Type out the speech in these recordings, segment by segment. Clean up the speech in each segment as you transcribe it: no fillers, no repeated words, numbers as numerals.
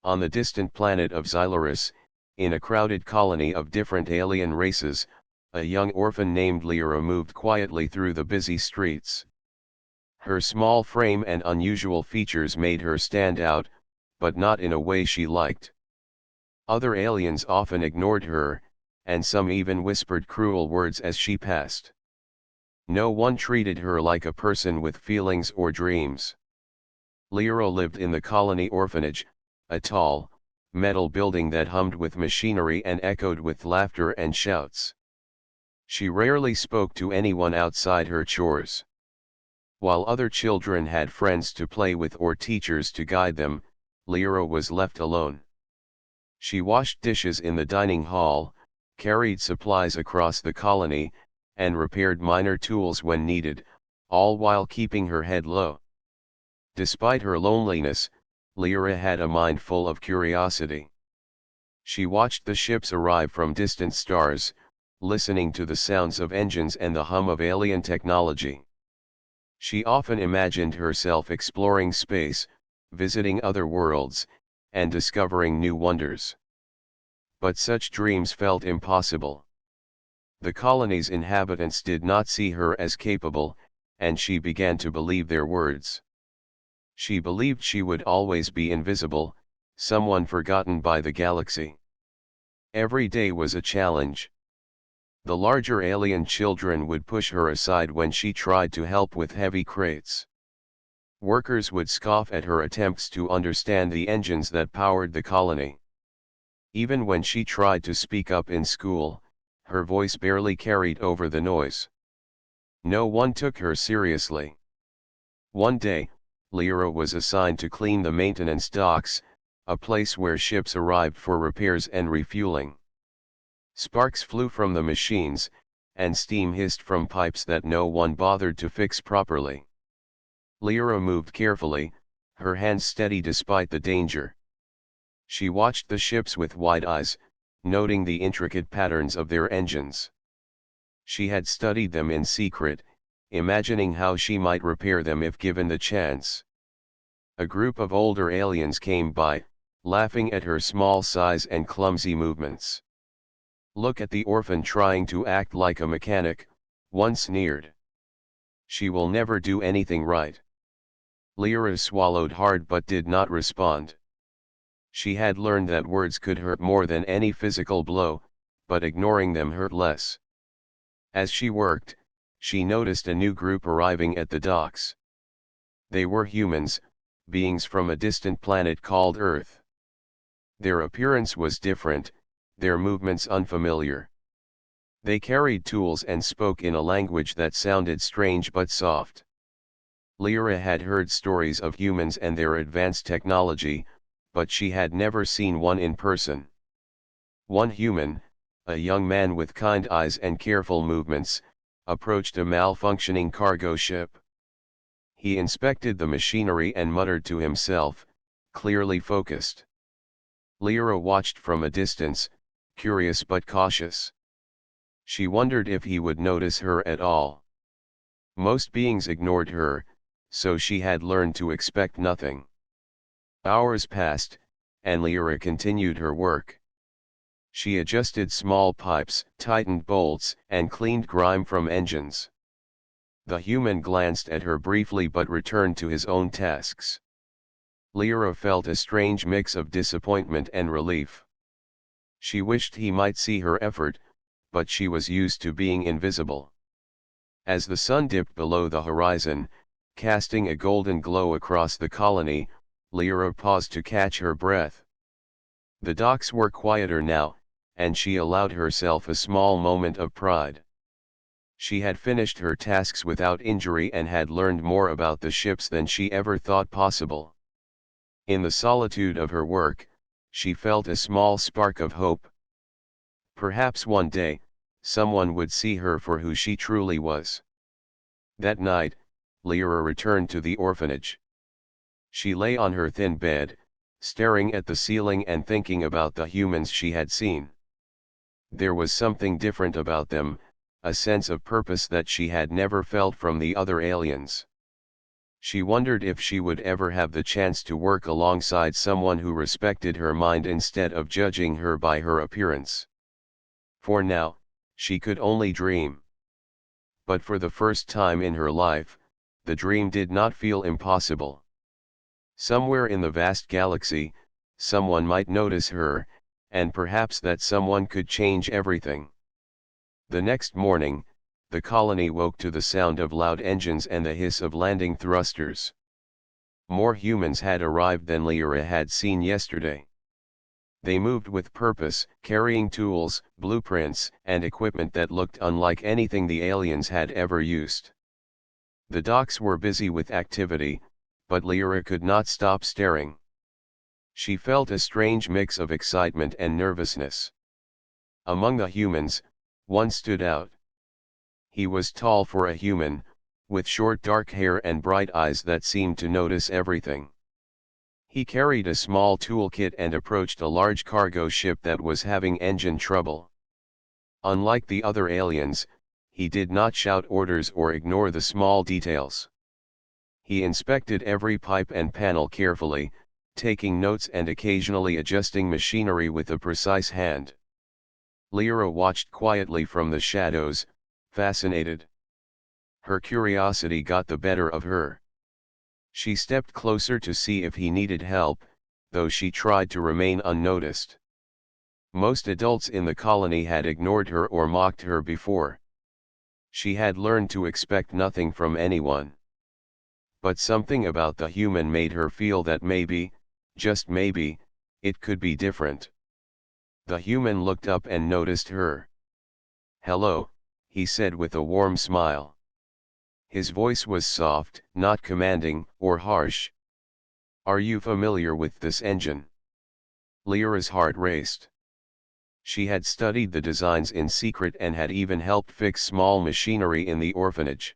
On the distant planet of Xylaris, in a crowded colony of different alien races, a young orphan named Lyra moved quietly through the busy streets. Her small frame and unusual features made her stand out, but not in a way she liked. Other aliens often ignored her, and some even whispered cruel words as she passed. No one treated her like a person with feelings or dreams. Lyra lived in the colony orphanage, a tall, metal building that hummed with machinery and echoed with laughter and shouts. She rarely spoke to anyone outside her chores. While other children had friends to play with or teachers to guide them, Lyra was left alone. She washed dishes in the dining hall, carried supplies across the colony, and repaired minor tools when needed, all while keeping her head low. Despite her loneliness, Lyra had a mind full of curiosity. She watched the ships arrive from distant stars, listening to the sounds of engines and the hum of alien technology. She often imagined herself exploring space, visiting other worlds, and discovering new wonders. But such dreams felt impossible. The colony's inhabitants did not see her as capable, and she began to believe their words. She believed she would always be invisible, someone forgotten by the galaxy. Every day was a challenge. The larger alien children would push her aside when she tried to help with heavy crates. Workers would scoff at her attempts to understand the engines that powered the colony. Even when she tried to speak up in school, her voice barely carried over the noise. No one took her seriously. One day, Lyra was assigned to clean the maintenance docks, a place where ships arrived for repairs and refueling. Sparks flew from the machines, and steam hissed from pipes that no one bothered to fix properly. Lyra moved carefully, her hands steady despite the danger. She watched the ships with wide eyes, noting the intricate patterns of their engines. She had studied them in secret, imagining how she might repair them if given the chance. A group of older aliens came by, laughing at her small size and clumsy movements. "Look at the orphan trying to act like a mechanic," one sneered. "She will never do anything right." Lyra swallowed hard but did not respond. She had learned that words could hurt more than any physical blow, but ignoring them hurt less. As she worked, she noticed a new group arriving at the docks. They were humans, beings from a distant planet called Earth. Their appearance was different, their movements unfamiliar. They carried tools and spoke in a language that sounded strange but soft. Lyra had heard stories of humans and their advanced technology, but she had never seen one in person. One human, a young man with kind eyes and careful movements, approached a malfunctioning cargo ship. He inspected the machinery and muttered to himself, clearly focused. Lyra watched from a distance, curious but cautious. She wondered if he would notice her at all. Most beings ignored her, so she had learned to expect nothing. Hours passed, and Lyra continued her work. She adjusted small pipes, tightened bolts, and cleaned grime from engines. The human glanced at her briefly but returned to his own tasks. Lyra felt a strange mix of disappointment and relief. She wished he might see her effort, but she was used to being invisible. As the sun dipped below the horizon, casting a golden glow across the colony, Lyra paused to catch her breath. The docks were quieter now, and she allowed herself a small moment of pride. She had finished her tasks without injury and had learned more about the ships than she ever thought possible. In the solitude of her work, she felt a small spark of hope. Perhaps one day, someone would see her for who she truly was. That night, Lyra returned to the orphanage. She lay on her thin bed, staring at the ceiling and thinking about the humans she had seen. There was something different about them, a sense of purpose that she had never felt from the other aliens. She wondered if she would ever have the chance to work alongside someone who respected her mind instead of judging her by her appearance. For now, she could only dream. But for the first time in her life, the dream did not feel impossible. Somewhere in the vast galaxy, someone might notice her, and perhaps that someone could change everything. The next morning, the colony woke to the sound of loud engines and the hiss of landing thrusters. More humans had arrived than Lyra had seen yesterday. They moved with purpose, carrying tools, blueprints, and equipment that looked unlike anything the aliens had ever used. The docks were busy with activity, but Lyra could not stop staring. She felt a strange mix of excitement and nervousness. Among the humans, one stood out. He was tall for a human, with short dark hair and bright eyes that seemed to notice everything. He carried a small toolkit and approached a large cargo ship that was having engine trouble. Unlike the other aliens, he did not shout orders or ignore the small details. He inspected every pipe and panel carefully, taking notes and occasionally adjusting machinery with a precise hand. Lyra watched quietly from the shadows, fascinated. Her curiosity got the better of her. She stepped closer to see if he needed help, though she tried to remain unnoticed. Most adults in the colony had ignored her or mocked her before. She had learned to expect nothing from anyone. But something about the human made her feel that maybe, just maybe, it could be different. The human looked up and noticed her. "Hello," he said with a warm smile. His voice was soft, not commanding or harsh. "Are you familiar with this engine?" Lyra's heart raced. She had studied the designs in secret and had even helped fix small machinery in the orphanage.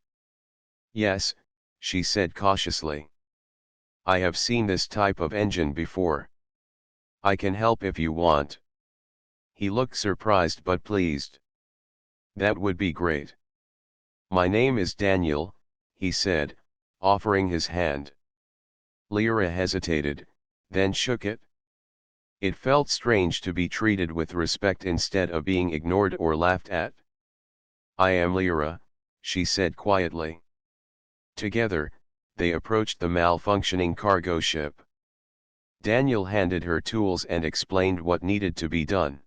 "Yes," she said cautiously. "I have seen this type of engine before. I can help if you want." He looked surprised but pleased. "That would be great." "My name is Daniel," he said, offering his hand. Lyra hesitated, then shook it. It felt strange to be treated with respect instead of being ignored or laughed at. "I am Lyra," she said quietly. Together, they approached the malfunctioning cargo ship. Daniel handed her tools and explained what needed to be done.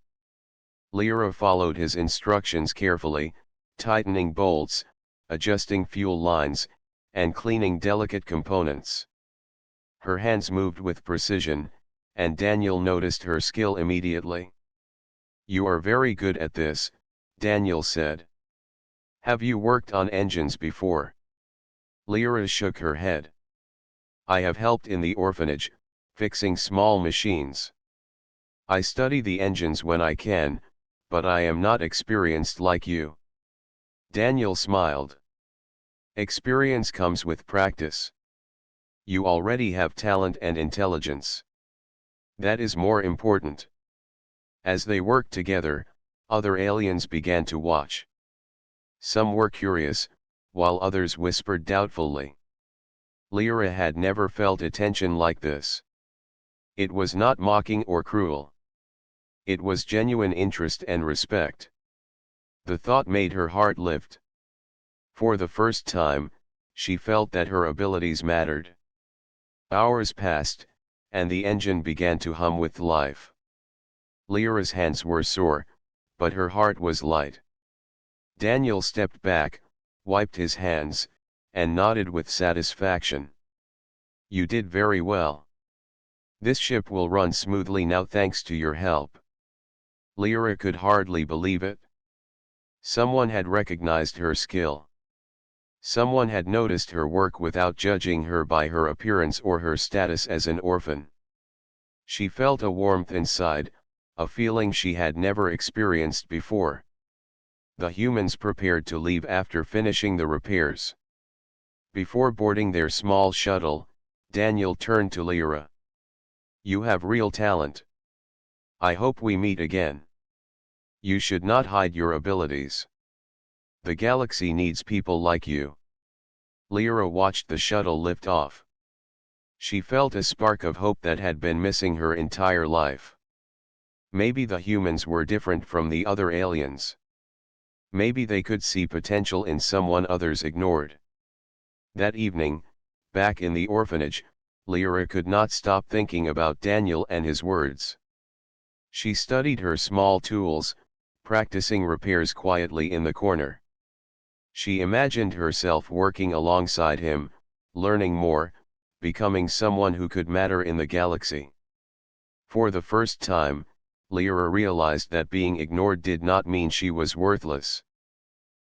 Lyra followed his instructions carefully, tightening bolts, adjusting fuel lines, and cleaning delicate components. Her hands moved with precision, and Daniel noticed her skill immediately. "You are very good at this," Daniel said. "Have you worked on engines before?" Lyra shook her head. "I have helped in the orphanage, fixing small machines. I study the engines when I can, but I am not experienced like you." Daniel smiled. "Experience comes with practice. You already have talent and intelligence. That is more important." As they worked together, other aliens began to watch. Some were curious, while others whispered doubtfully. Lyra had never felt attention like this. It was not mocking or cruel. It was genuine interest and respect. The thought made her heart lift. For the first time, she felt that her abilities mattered. Hours passed, and the engine began to hum with life. Lyra's hands were sore, but her heart was light. Daniel stepped back, wiped his hands, and nodded with satisfaction. "You did very well. This ship will run smoothly now thanks to your help." Lyra could hardly believe it. Someone had recognized her skill. Someone had noticed her work without judging her by her appearance or her status as an orphan. She felt a warmth inside, a feeling she had never experienced before. The humans prepared to leave after finishing the repairs. Before boarding their small shuttle, Daniel turned to Lyra. "You have real talent. I hope we meet again. You should not hide your abilities. The galaxy needs people like you." Lyra watched the shuttle lift off. She felt a spark of hope that had been missing her entire life. Maybe the humans were different from the other aliens. Maybe they could see potential in someone others ignored. That evening, back in the orphanage, Lyra could not stop thinking about Daniel and his words. She studied her small tools, practicing repairs quietly in the corner. She imagined herself working alongside him, learning more, becoming someone who could matter in the galaxy. For the first time, Lyra realized that being ignored did not mean she was worthless.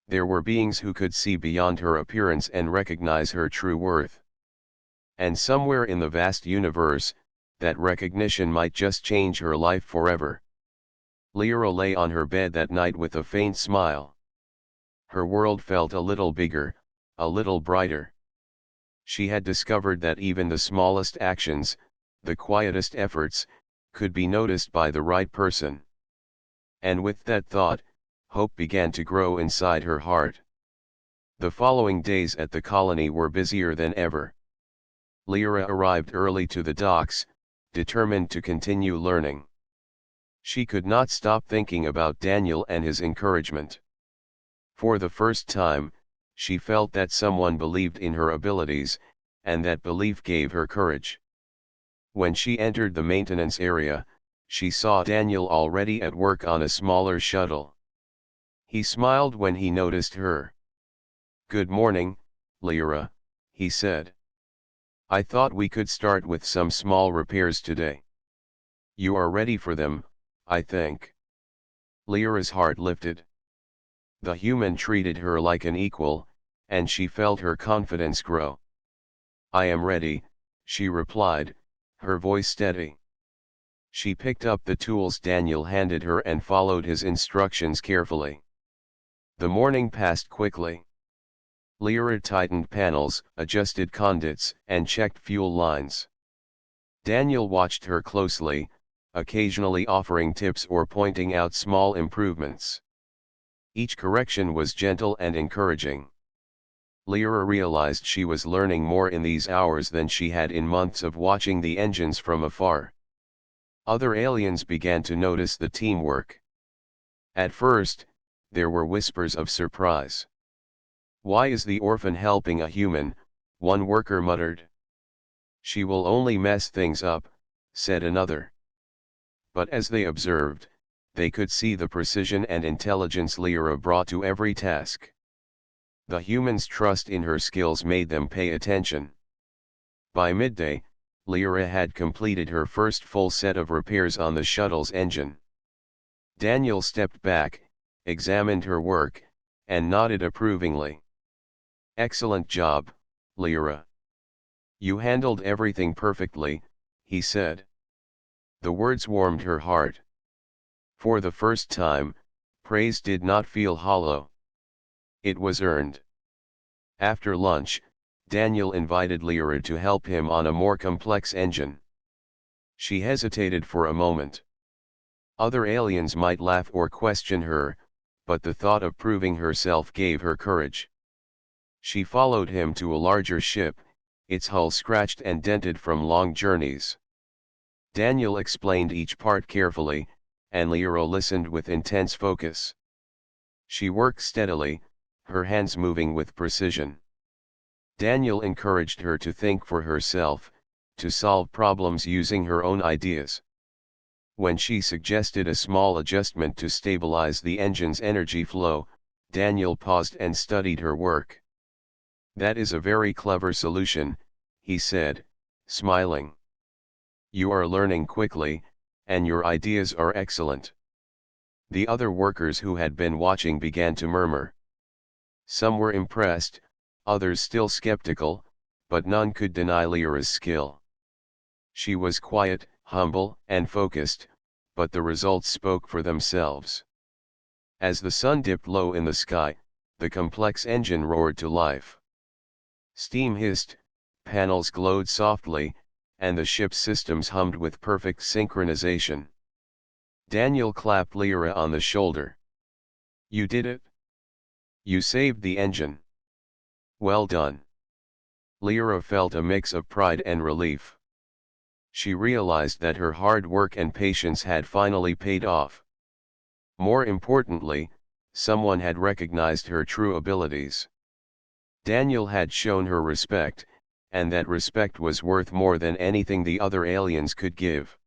There were beings who could see beyond her appearance and recognize her true worth. And somewhere in the vast universe, that recognition might just change her life forever. Lyra lay on her bed that night with a faint smile. Her world felt a little bigger, a little brighter. She had discovered that even the smallest actions, the quietest efforts, could be noticed by the right person. And with that thought, hope began to grow inside her heart. The following days at the colony were busier than ever. Lyra arrived early to the docks, determined to continue learning. She could not stop thinking about Daniel and his encouragement. For the first time, she felt that someone believed in her abilities, and that belief gave her courage. When she entered the maintenance area, she saw Daniel already at work on a smaller shuttle. He smiled when he noticed her. "Good morning, Lyra," he said. "I thought we could start with some small repairs today. You are ready for them, I think." Lyra's heart lifted. The human treated her like an equal, and she felt her confidence grow. "I am ready," she replied, her voice steady. She picked up the tools Daniel handed her and followed his instructions carefully. The morning passed quickly. Lyra tightened panels, adjusted conduits, and checked fuel lines. Daniel watched her closely, occasionally offering tips or pointing out small improvements. Each correction was gentle and encouraging. Lyra realized she was learning more in these hours than she had in months of watching the engines from afar. Other aliens began to notice the teamwork. At first, there were whispers of surprise. "Why is the orphan helping a human?" one worker muttered. "She will only mess things up," said another. But as they observed, they could see the precision and intelligence Lyra brought to every task. The humans' trust in her skills made them pay attention. By midday, Lyra had completed her first full set of repairs on the shuttle's engine. Daniel stepped back, examined her work, and nodded approvingly. "Excellent job, Lyra. You handled everything perfectly," he said. The words warmed her heart. For the first time, praise did not feel hollow. It was earned. After lunch, Daniel invited Lyra to help him on a more complex engine. She hesitated for a moment. Other aliens might laugh or question her, but the thought of proving herself gave her courage. She followed him to a larger ship, its hull scratched and dented from long journeys. Daniel explained each part carefully, and Lyra listened with intense focus. She worked steadily, her hands moving with precision. Daniel encouraged her to think for herself, to solve problems using her own ideas. When she suggested a small adjustment to stabilize the engine's energy flow, Daniel paused and studied her work. "That is a very clever solution," he said, smiling. "You are learning quickly, and your ideas are excellent." The other workers who had been watching began to murmur. Some were impressed, others still skeptical, but none could deny Lyra's skill. She was quiet, humble, and focused, but the results spoke for themselves. As the sun dipped low in the sky, the complex engine roared to life. Steam hissed, panels glowed softly, and the ship's systems hummed with perfect synchronization. Daniel clapped Lyra on the shoulder. "You did it. You saved the engine. Well done." Lyra felt a mix of pride and relief. She realized that her hard work and patience had finally paid off. More importantly, someone had recognized her true abilities. Daniel had shown her respect, and that respect was worth more than anything the other aliens could give.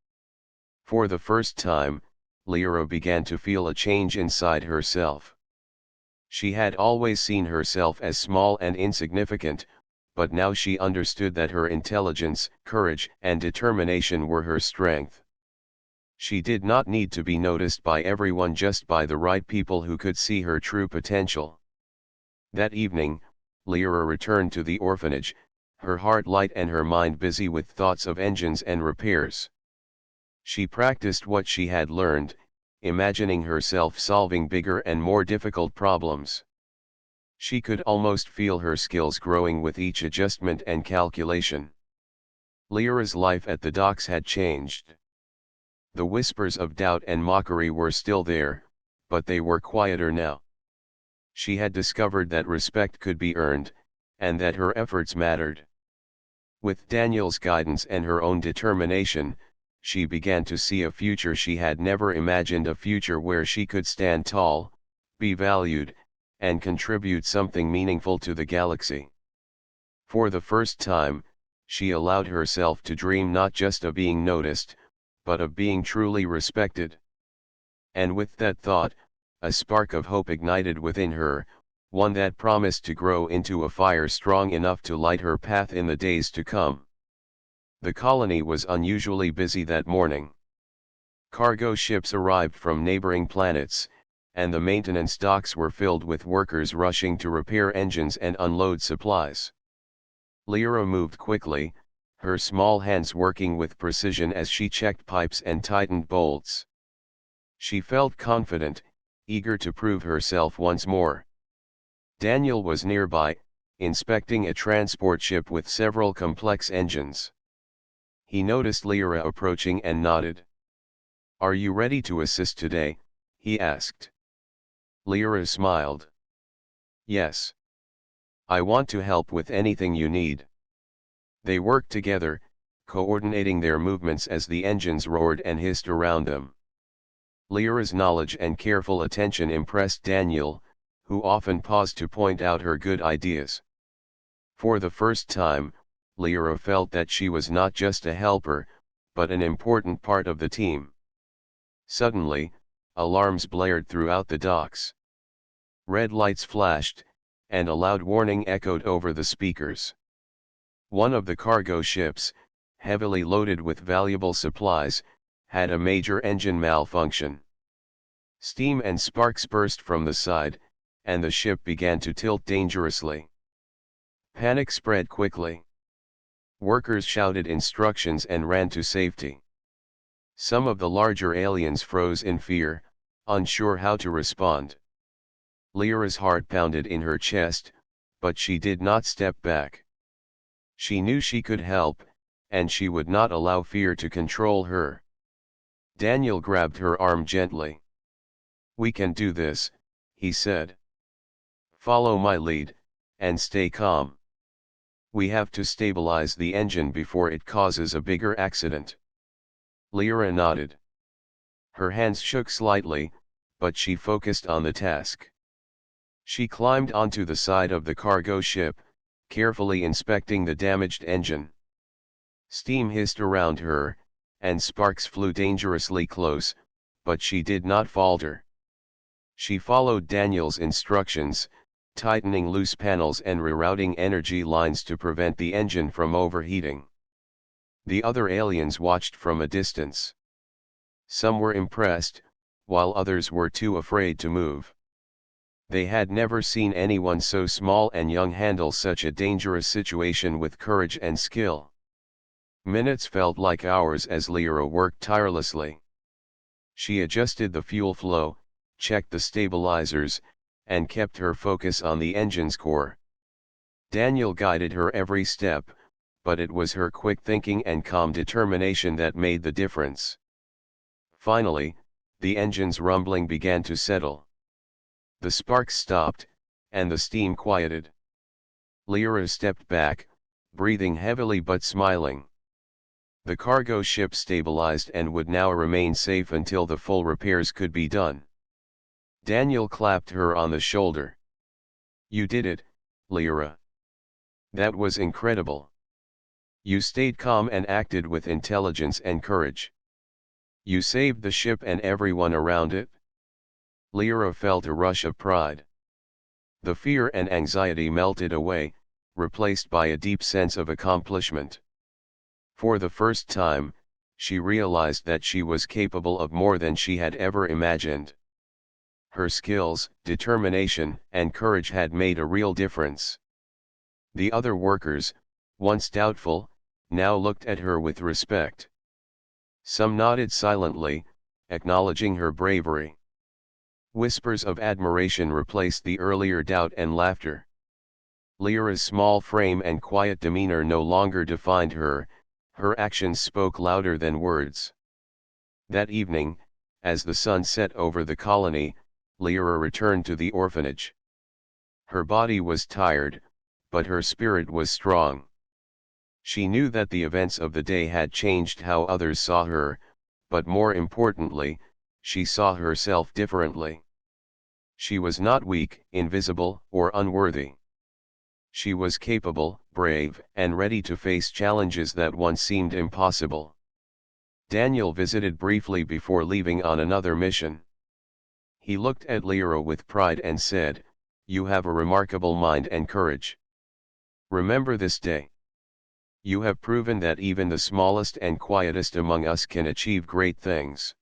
For the first time, Lyra began to feel a change inside herself. She had always seen herself as small and insignificant, but now she understood that her intelligence, courage, and determination were her strength. She did not need to be noticed by everyone, just by the right people who could see her true potential. That evening, Lyra returned to the orphanage, her heart light and her mind busy with thoughts of engines and repairs. She practiced what she had learned, imagining herself solving bigger and more difficult problems. She could almost feel her skills growing with each adjustment and calculation. Lyra's life at the docks had changed. The whispers of doubt and mockery were still there, but they were quieter now. She had discovered that respect could be earned, and that her efforts mattered. With Daniel's guidance and her own determination, she began to see a future she had never imagined, a future where she could stand tall, be valued, and contribute something meaningful to the galaxy. For the first time, she allowed herself to dream not just of being noticed, but of being truly respected. And with that thought, a spark of hope ignited within her, one that promised to grow into a fire strong enough to light her path in the days to come. The colony was unusually busy that morning. Cargo ships arrived from neighboring planets, and the maintenance docks were filled with workers rushing to repair engines and unload supplies. Lyra moved quickly, her small hands working with precision as she checked pipes and tightened bolts. She felt confident, eager to prove herself once more. Daniel was nearby, inspecting a transport ship with several complex engines. He noticed Lyra approaching and nodded. "Are you ready to assist today?" he asked. Lyra smiled. "Yes. I want to help with anything you need." They worked together, coordinating their movements as the engines roared and hissed around them. Lyra's knowledge and careful attention impressed Daniel, who often paused to point out her good ideas. For the first time, Lyra felt that she was not just a helper, but an important part of the team. Suddenly, alarms blared throughout the docks. Red lights flashed, and a loud warning echoed over the speakers. One of the cargo ships, heavily loaded with valuable supplies, had a major engine malfunction. Steam and sparks burst from the side, and the ship began to tilt dangerously. Panic spread quickly. Workers shouted instructions and ran to safety. Some of the larger aliens froze in fear, unsure how to respond. Lyra's heart pounded in her chest, but she did not step back. She knew she could help, and she would not allow fear to control her. Daniel grabbed her arm gently. "We can do this," he said. "Follow my lead, and stay calm. We have to stabilize the engine before it causes a bigger accident." Lyra nodded. Her hands shook slightly, but she focused on the task. She climbed onto the side of the cargo ship, carefully inspecting the damaged engine. Steam hissed around her, and sparks flew dangerously close, but she did not falter. She followed Daniel's instructions, tightening loose panels and rerouting energy lines to prevent the engine from overheating. The other aliens watched from a distance. Some were impressed, while others were too afraid to move. They had never seen anyone so small and young handle such a dangerous situation with courage and skill. Minutes felt like hours as Lyra worked tirelessly. She adjusted the fuel flow, checked the stabilizers, and kept her focus on the engine's core. Daniel guided her every step, but it was her quick thinking and calm determination that made the difference. Finally, the engine's rumbling began to settle. The sparks stopped, and the steam quieted. Lyra stepped back, breathing heavily but smiling. The cargo ship stabilized and would now remain safe until the full repairs could be done. Daniel clapped her on the shoulder. "You did it, Lyra. That was incredible. You stayed calm and acted with intelligence and courage. You saved the ship and everyone around it." Lyra felt a rush of pride. The fear and anxiety melted away, replaced by a deep sense of accomplishment. For the first time, she realized that she was capable of more than she had ever imagined. Her skills, determination, and courage had made a real difference. The other workers, once doubtful, now looked at her with respect. Some nodded silently, acknowledging her bravery. Whispers of admiration replaced the earlier doubt and laughter. Lyra's small frame and quiet demeanor no longer defined her, her actions spoke louder than words. That evening, as the sun set over the colony, Lyra returned to the orphanage. Her body was tired, but her spirit was strong. She knew that the events of the day had changed how others saw her, but more importantly, she saw herself differently. She was not weak, invisible, or unworthy. She was capable, brave, and ready to face challenges that once seemed impossible. Daniel visited briefly before leaving on another mission. He looked at Lyra with pride and said, "You have a remarkable mind and courage. Remember this day. You have proven that even the smallest and quietest among us can achieve great things."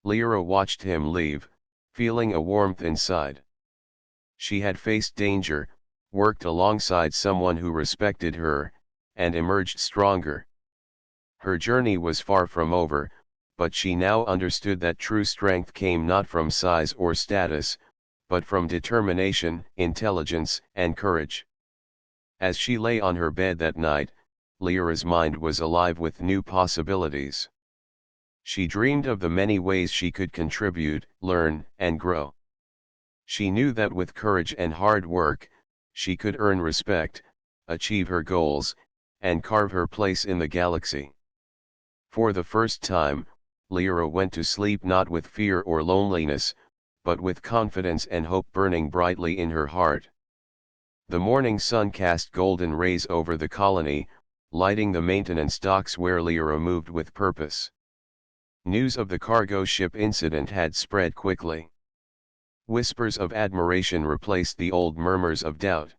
Lyra watched him leave, feeling a warmth inside. She had faced danger, worked alongside someone who respected her, and emerged stronger. Her journey was far from over, but she now understood that true strength came not from size or status, but from determination, intelligence, and courage. As she lay on her bed that night, Lyra's mind was alive with new possibilities. She dreamed of the many ways she could contribute, learn, and grow. She knew that with courage and hard work, she could earn respect, achieve her goals, and carve her place in the galaxy. For the first time, Lyra went to sleep not with fear or loneliness, but with confidence and hope burning brightly in her heart. The morning sun cast golden rays over the colony, lighting the maintenance docks where Lyra moved with purpose. News of the cargo ship incident had spread quickly. Whispers of admiration replaced the old murmurs of doubt.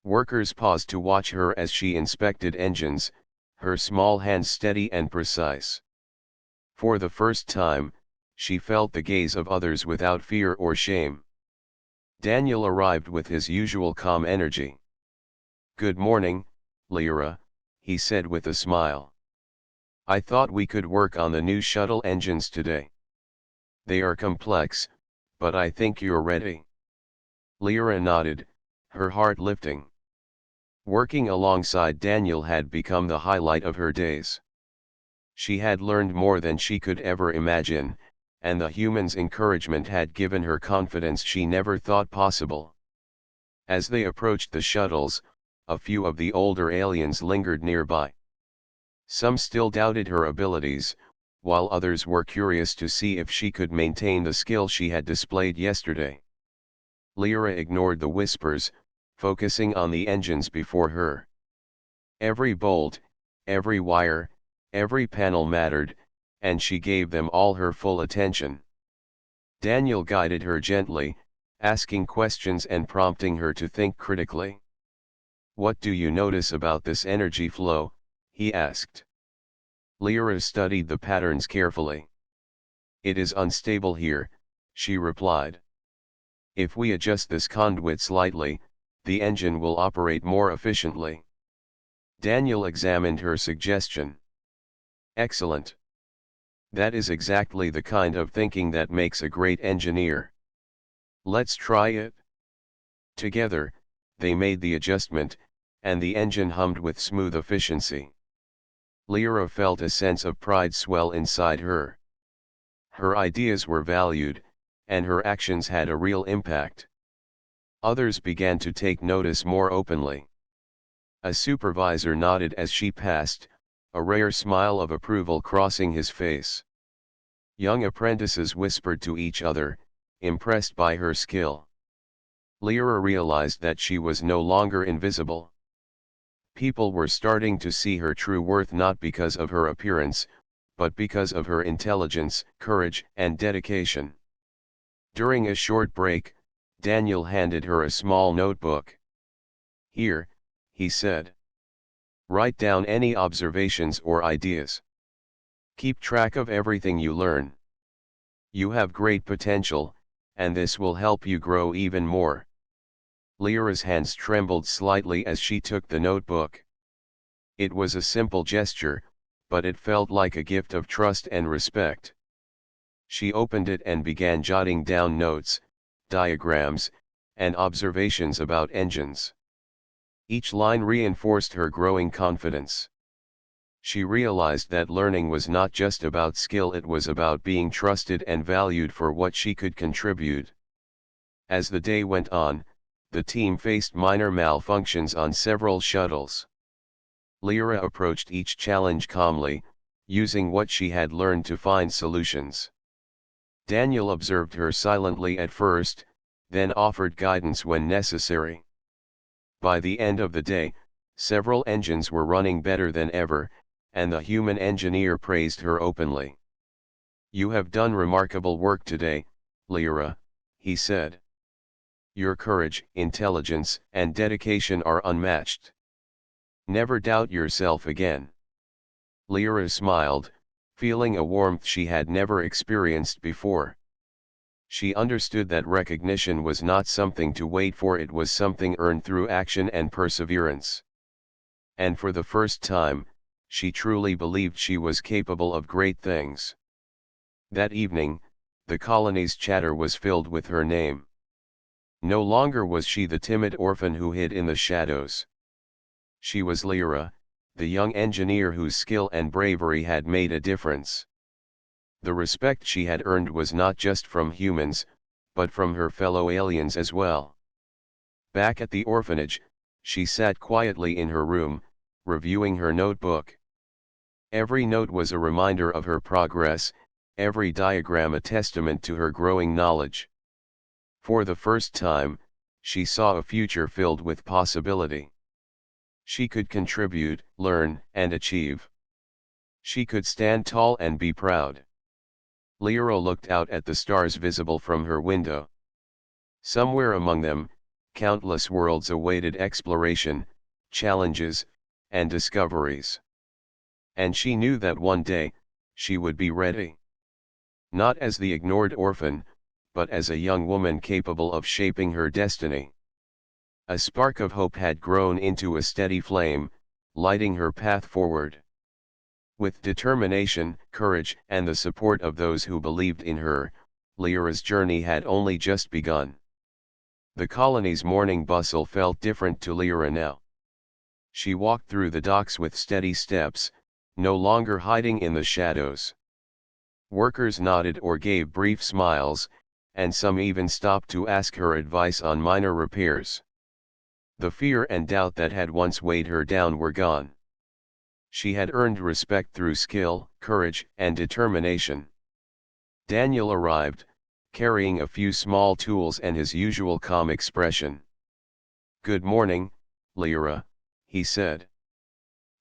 Workers paused to watch her as she inspected engines, her small hands steady and precise. For the first time, she felt the gaze of others without fear or shame. Daniel arrived with his usual calm energy. "Good morning, Lyra," he said with a smile. "I thought we could work on the new shuttle engines today. They are complex, but I think you're ready." Lyra nodded, her heart lifting. Working alongside Daniel had become the highlight of her days. She had learned more than she could ever imagine, and the human's encouragement had given her confidence she never thought possible. As they approached the shuttles, a few of the older aliens lingered nearby. Some still doubted her abilities, while others were curious to see if she could maintain the skill she had displayed yesterday. Lyra ignored the whispers, focusing on the engines before her. Every bolt, every wire, every panel mattered, and she gave them all her full attention. Daniel guided her gently, asking questions and prompting her to think critically. "What do you notice about this energy flow?" he asked. Lyra studied the patterns carefully. "It is unstable here," she replied. "If we adjust this conduit slightly, the engine will operate more efficiently." Daniel examined her suggestion. "Excellent. That is exactly the kind of thinking that makes a great engineer. Let's try it." Together, they made the adjustment, and the engine hummed with smooth efficiency. Lyra felt a sense of pride swell inside her. Her ideas were valued, and her actions had a real impact. Others began to take notice more openly. A supervisor nodded as she passed, a rare smile of approval crossing his face. Young apprentices whispered to each other, impressed by her skill. Lyra realized that she was no longer invisible. People were starting to see her true worth not because of her appearance, but because of her intelligence, courage, and dedication. During a short break, Daniel handed her a small notebook. "Here," he said. "Write down any observations or ideas. Keep track of everything you learn. You have great potential, and this will help you grow even more." Lyra's hands trembled slightly as she took the notebook. It was a simple gesture, but it felt like a gift of trust and respect. She opened it and began jotting down notes, diagrams, and observations about engines. Each line reinforced her growing confidence. She realized that learning was not just about skill, it was about being trusted and valued for what she could contribute. As the day went on, the team faced minor malfunctions on several shuttles. Lyra approached each challenge calmly, using what she had learned to find solutions. Daniel observed her silently at first, then offered guidance when necessary. By the end of the day, several engines were running better than ever, and the human engineer praised her openly. "You have done remarkable work today, Lyra," he said. "Your courage, intelligence, and dedication are unmatched. Never doubt yourself again." Lyra smiled, feeling a warmth she had never experienced before. She understood that recognition was not something to wait for, it was something earned through action and perseverance. And for the first time, she truly believed she was capable of great things. That evening, the colony's chatter was filled with her name. No longer was she the timid orphan who hid in the shadows. She was Lyra, the young engineer whose skill and bravery had made a difference. The respect she had earned was not just from humans, but from her fellow aliens as well. Back at the orphanage, she sat quietly in her room, reviewing her notebook. Every note was a reminder of her progress, every diagram a testament to her growing knowledge. For the first time, she saw a future filled with possibility. She could contribute, learn, and achieve. She could stand tall and be proud. Lyra looked out at the stars visible from her window. Somewhere among them, countless worlds awaited exploration, challenges, and discoveries. And she knew that one day, she would be ready. Not as the ignored orphan, but as a young woman capable of shaping her destiny. A spark of hope had grown into a steady flame, lighting her path forward. With determination, courage, and the support of those who believed in her, Lyra's journey had only just begun. The colony's morning bustle felt different to Lyra now. She walked through the docks with steady steps, no longer hiding in the shadows. Workers nodded or gave brief smiles, and some even stopped to ask her advice on minor repairs. The fear and doubt that had once weighed her down were gone. She had earned respect through skill, courage, and determination. Daniel arrived, carrying a few small tools and his usual calm expression. "Good morning, Lyra," he said.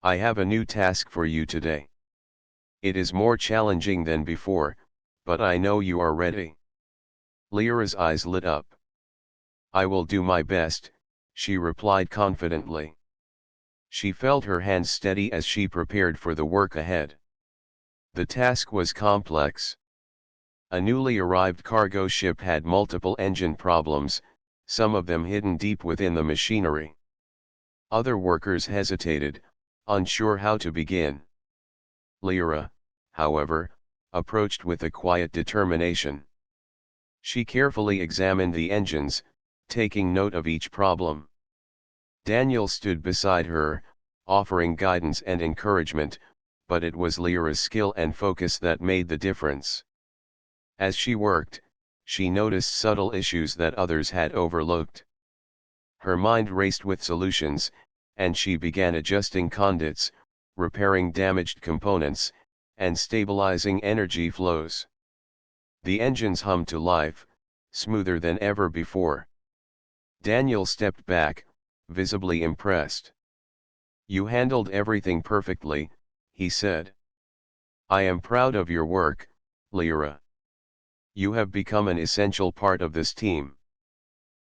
"I have a new task for you today. It is more challenging than before, but I know you are ready." Lyra's eyes lit up. "I will do my best," she replied confidently. She felt her hands steady as she prepared for the work ahead. The task was complex. A newly arrived cargo ship had multiple engine problems, some of them hidden deep within the machinery. Other workers hesitated, unsure how to begin. Lyra, however, approached with a quiet determination. She carefully examined the engines, taking note of each problem. Daniel stood beside her, offering guidance and encouragement, but it was Lyra's skill and focus that made the difference. As she worked, she noticed subtle issues that others had overlooked. Her mind raced with solutions, and she began adjusting conduits, repairing damaged components, and stabilizing energy flows. The engines hummed to life, smoother than ever before. Daniel stepped back, visibly impressed. "You handled everything perfectly," he said. "I am proud of your work, Lyra. You have become an essential part of this team."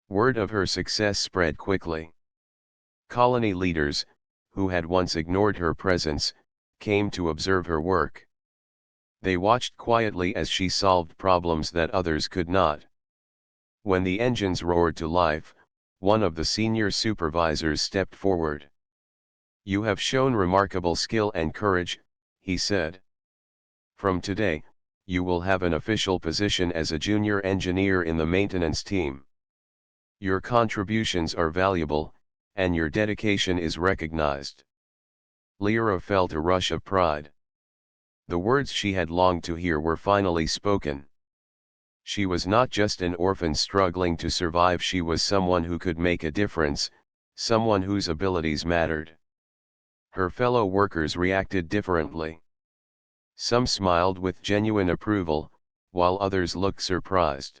Word of her success spread quickly. Colony leaders, who had once ignored her presence, came to observe her work. They watched quietly as she solved problems that others could not. When the engines roared to life, one of the senior supervisors stepped forward. "You have shown remarkable skill and courage," he said. "From today, you will have an official position as a junior engineer in the maintenance team. Your contributions are valuable, and your dedication is recognized." Lyra felt a rush of pride. The words she had longed to hear were finally spoken. She was not just an orphan struggling to survive, she was someone who could make a difference, someone whose abilities mattered. Her fellow workers reacted differently. Some smiled with genuine approval, while others looked surprised.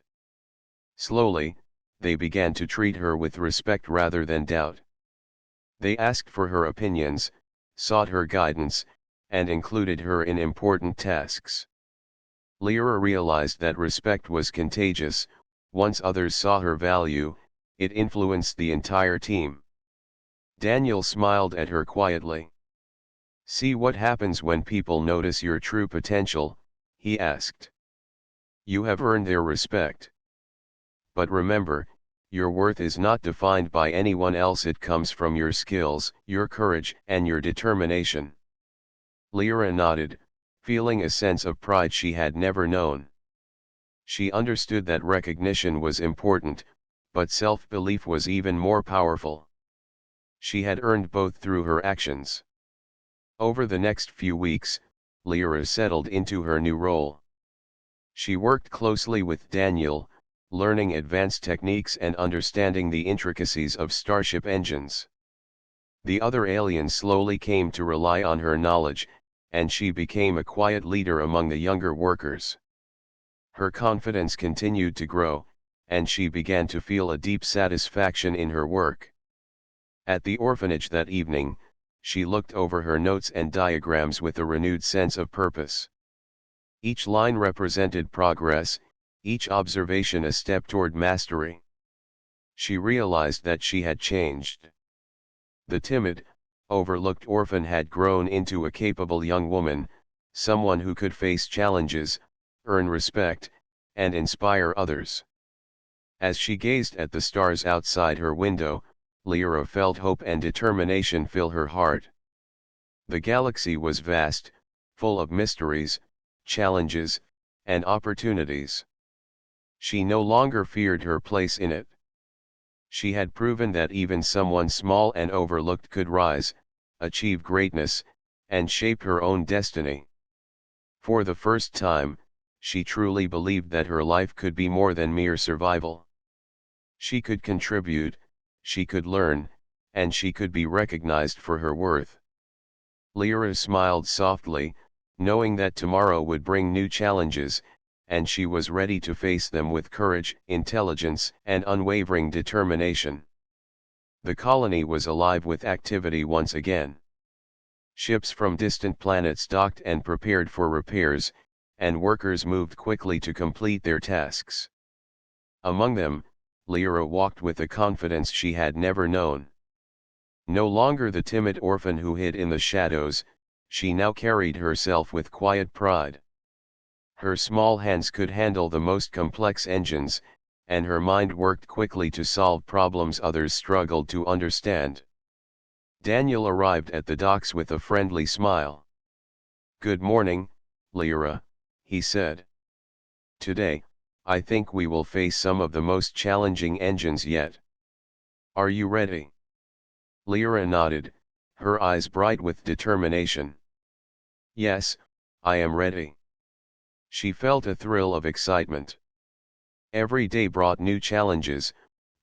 Slowly, they began to treat her with respect rather than doubt. They asked for her opinions, sought her guidance, and included her in important tasks. Lyra realized that respect was contagious. Once others saw her value, it influenced the entire team. Daniel smiled at her quietly. "See what happens when people notice your true potential," he asked. "You have earned their respect. But remember, your worth is not defined by anyone else, it comes from your skills, your courage, and your determination." Lyra nodded, feeling a sense of pride she had never known. She understood that recognition was important, but self-belief was even more powerful. She had earned both through her actions. Over the next few weeks, Lyra settled into her new role. She worked closely with Daniel, learning advanced techniques and understanding the intricacies of starship engines. The other aliens slowly came to rely on her knowledge, and she became a quiet leader among the younger workers. Her confidence continued to grow, and she began to feel a deep satisfaction in her work. At the orphanage that evening, she looked over her notes and diagrams with a renewed sense of purpose. Each line represented progress, each observation a step toward mastery. She realized that she had changed. The timid, overlooked orphan had grown into a capable young woman, someone who could face challenges, earn respect, and inspire others. As she gazed at the stars outside her window, Lyra felt hope and determination fill her heart. The galaxy was vast, full of mysteries, challenges, and opportunities. She no longer feared her place in it. She had proven that even someone small and overlooked could rise, achieve greatness, and shape her own destiny. For the first time, she truly believed that her life could be more than mere survival. She could contribute, she could learn, and she could be recognized for her worth. Lyra smiled softly, knowing that tomorrow would bring new challenges, and she was ready to face them with courage, intelligence, and unwavering determination. The colony was alive with activity once again. Ships from distant planets docked and prepared for repairs, and workers moved quickly to complete their tasks. Among them, Lyra walked with a confidence she had never known. No longer the timid orphan who hid in the shadows, she now carried herself with quiet pride. Her small hands could handle the most complex engines, and her mind worked quickly to solve problems others struggled to understand. Daniel arrived at the docks with a friendly smile. "Good morning, Lyra," he said. "Today, I think we will face some of the most challenging engines yet. Are you ready?" Lyra nodded, her eyes bright with determination. "Yes, I am ready." She felt a thrill of excitement. Every day brought new challenges,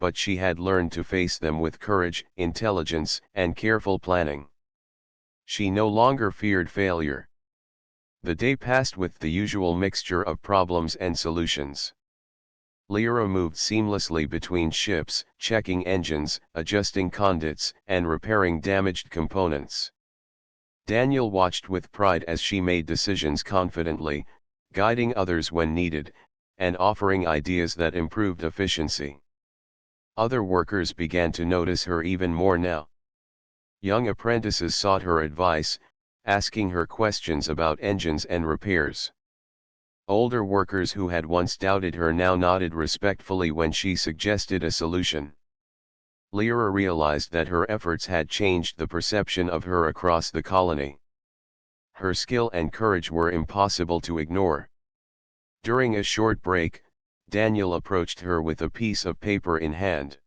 but she had learned to face them with courage, intelligence, and careful planning. She no longer feared failure. The day passed with the usual mixture of problems and solutions. Lyra moved seamlessly between ships, checking engines, adjusting conduits, and repairing damaged components. Daniel watched with pride as she made decisions confidently, guiding others when needed, and offering ideas that improved efficiency. Other workers began to notice her even more now. Young apprentices sought her advice, asking her questions about engines and repairs. Older workers who had once doubted her now nodded respectfully when she suggested a solution. Lyra realized that her efforts had changed the perception of her across the colony. Her skill and courage were impossible to ignore. During a short break, Daniel approached her with a piece of paper in hand.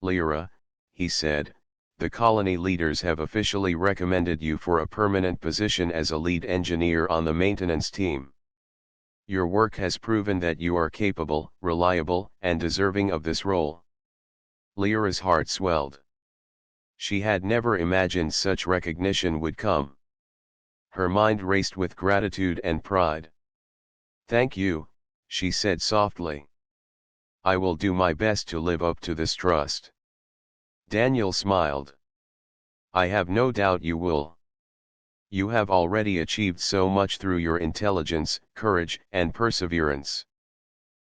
"Lyra," he said, "the colony leaders have officially recommended you for a permanent position as a lead engineer on the maintenance team. Your work has proven that you are capable, reliable, and deserving of this role." Lyra's heart swelled. She had never imagined such recognition would come. Her mind raced with gratitude and pride. "Thank you," she said softly. "I will do my best to live up to this trust." Daniel smiled. "I have no doubt you will. You have already achieved so much through your intelligence, courage, and perseverance.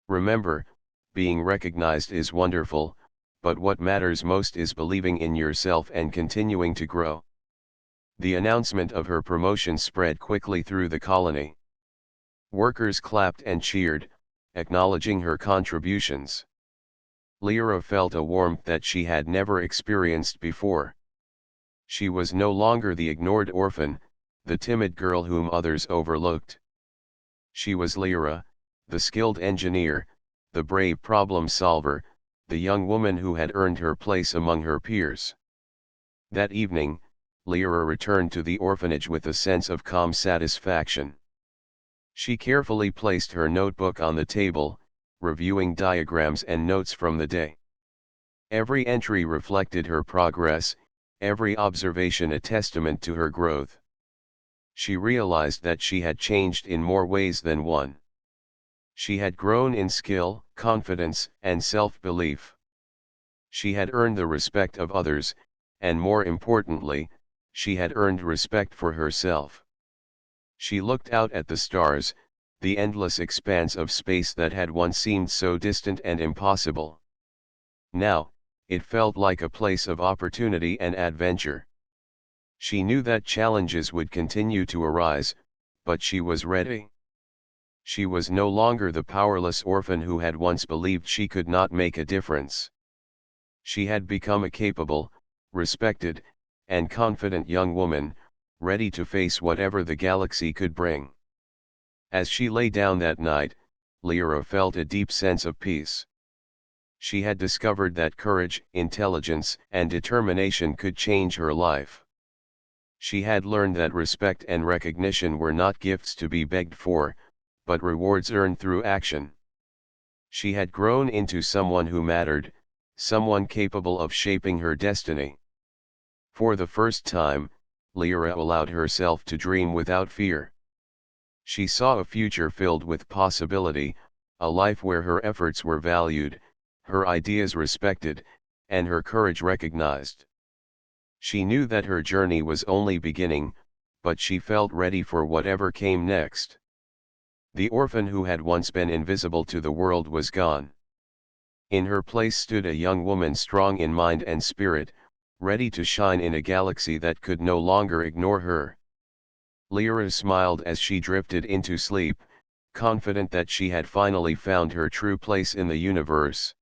Remember, being recognized is wonderful, but what matters most is believing in yourself and continuing to grow." The announcement of her promotion spread quickly through the colony. Workers clapped and cheered, acknowledging her contributions. Lyra felt a warmth that she had never experienced before. She was no longer the ignored orphan, the timid girl whom others overlooked. She was Lyra, the skilled engineer, the brave problem solver, the young woman who had earned her place among her peers. That evening, Lyra returned to the orphanage with a sense of calm satisfaction. She carefully placed her notebook on the table, reviewing diagrams and notes from the day. Every entry reflected her progress, every observation a testament to her growth. She realized that she had changed in more ways than one. She had grown in skill, confidence, and self-belief. She had earned the respect of others, and more importantly, she had earned respect for herself. She looked out at the stars, the endless expanse of space that had once seemed so distant and impossible. Now, it felt like a place of opportunity and adventure. She knew that challenges would continue to arise, but she was ready. She was no longer the powerless orphan who had once believed she could not make a difference. She had become a capable, respected, and confident young woman, ready to face whatever the galaxy could bring. As she lay down that night, Lyra felt a deep sense of peace. She had discovered that courage, intelligence, and determination could change her life. She had learned that respect and recognition were not gifts to be begged for, but rewards earned through action. She had grown into someone who mattered, someone capable of shaping her destiny. For the first time, Lyra allowed herself to dream without fear. She saw a future filled with possibility, a life where her efforts were valued, her ideas respected, and her courage recognized. She knew that her journey was only beginning, but she felt ready for whatever came next. The orphan who had once been invisible to the world was gone. In her place stood a young woman strong in mind and spirit, ready to shine in a galaxy that could no longer ignore her. Lyra smiled as she drifted into sleep, confident that she had finally found her true place in the universe.